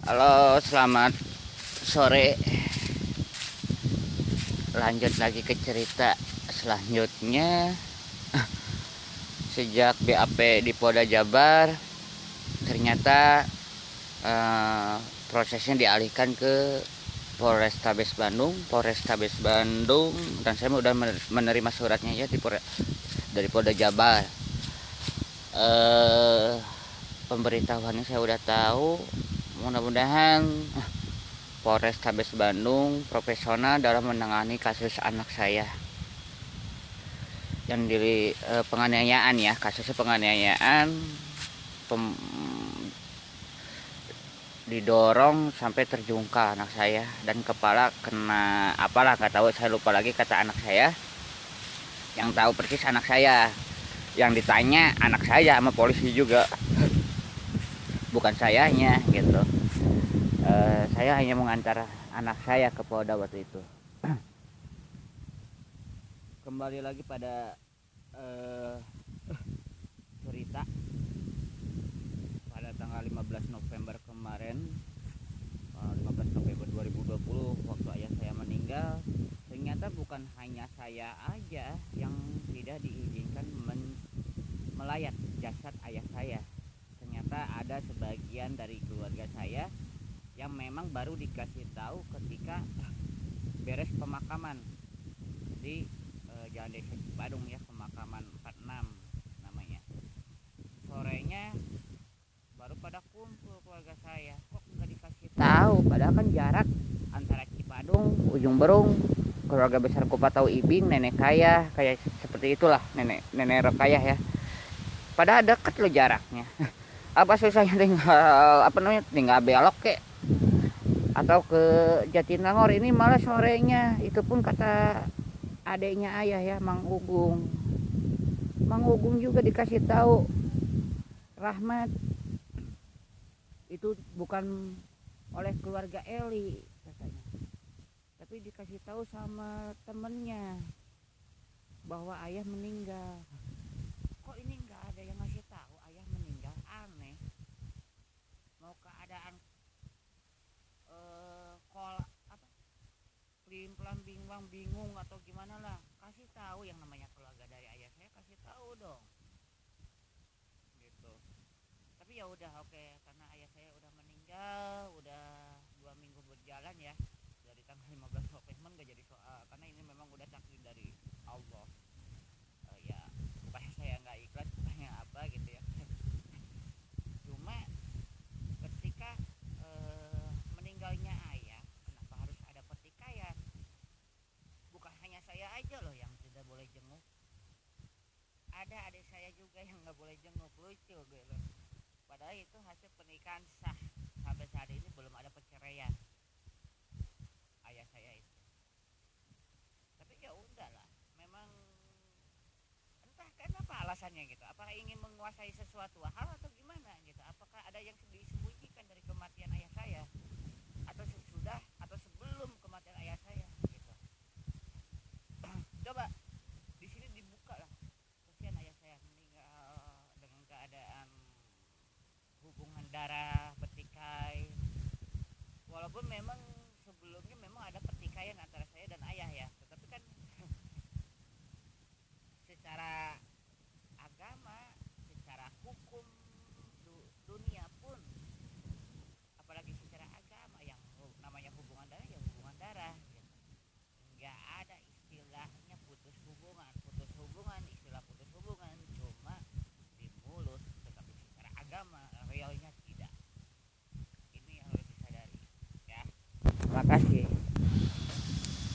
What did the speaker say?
Halo, selamat sore. Lanjut lagi ke cerita selanjutnya. Sejak BAP di Polda Jabar, ternyata prosesnya dialihkan ke Polrestabes Bandung, dan saya udah menerima suratnya ya dari Polda Jabar. Pemberitahuannya saya udah tahu. Mudah-mudahan Polrestabes Bandung profesional dalam menangani kasus anak saya yang penganiayaan ya, kasusnya penganiayaan, didorong sampai terjungkal anak saya dan kepala kena apalah nggak tahu, saya lupa lagi kata anak saya. Yang tahu persis anak saya, yang ditanya anak saya sama polisi juga, bukan sayanya gitu. Saya hanya mengantar anak saya ke Polda waktu itu. Kembali lagi pada cerita pada tanggal 15 November kemarin, 15 November 2020, waktu ayah saya meninggal. Ternyata bukan hanya saya aja yang tidak diizinkan melayat jasad ayah saya. Ternyata ada sebagian dari keluarga saya yang memang baru dikasih tahu ketika beres pemakaman di Jalan Desa Cipadung ya, pemakaman 46 namanya. Sorenya baru pada kumpul keluarga saya. Kok nggak dikasih tahu? Padahal kan jarak antara Cipadung, Ujung Berung, keluarga besar Kupatau Ibing, nenek kaya, kayak seperti itulah, nenek Rekayah ya. Padahal deket loh jaraknya. Apa susahnya tinggal belok kek atau ke Jatinangor. Ini malah sorenya, itu pun kata adiknya ayah ya, Mang Ugung juga dikasih tahu, Rahmat itu bukan oleh keluarga Eli katanya, tapi dikasih tahu sama temennya bahwa ayah meninggal. Kok ini nggak ada yang ngasih tahu ayah meninggal? Aneh. Mau keadaan pelan bingung atau gimana lah, kasih tahu. Yang namanya keluarga dari ayah saya kasih tahu dong gitu. Tapi ya udah, oke, karena ayah saya udah meninggal, udah 2 minggu berjalan ya, dari tanggal 15 November gak jadi soal, karena ini memang udah takdir dari Allah. Ya bukannya saya nggak ikhlas, bukannya apa gitu ya. Cuma ketika meninggalnya ayah, kenapa harus ada pertikaian? Bukan hanya saya aja loh yang tidak boleh jenguk, ada adik saya juga yang nggak boleh jenguk. Lucu gitu. Padahal itu hasil pernikahan sah. Sampai saat ini belum ada perceraian ayah saya itu. Tapi ya udahlah, memang entah kenapa alasannya gitu. Apakah ingin menguasai sesuatu hal atau gimana gitu? Apakah ada yang disembunyikan dari kematian ayah saya, atau sesudah atau sebelum kematian ayah saya gitu? Coba di sini dibuka lah. Kesian ayah saya meninggal dengan keadaan hubungan darah bertikai. Walaupun memang sebelumnya memang ada pertikaian antara saya dan ayah ya, tetapi kan secara agama, secara hukum dunia pun, apalagi secara agama, yang namanya hubungan darah ya hubungan darah gitu. Nggak ada istilahnya putus hubungan. Istilah putus hubungan cuma di mulut, tetapi secara agama realnya tidak. Ini yang harus disadari ya. Terima kasih.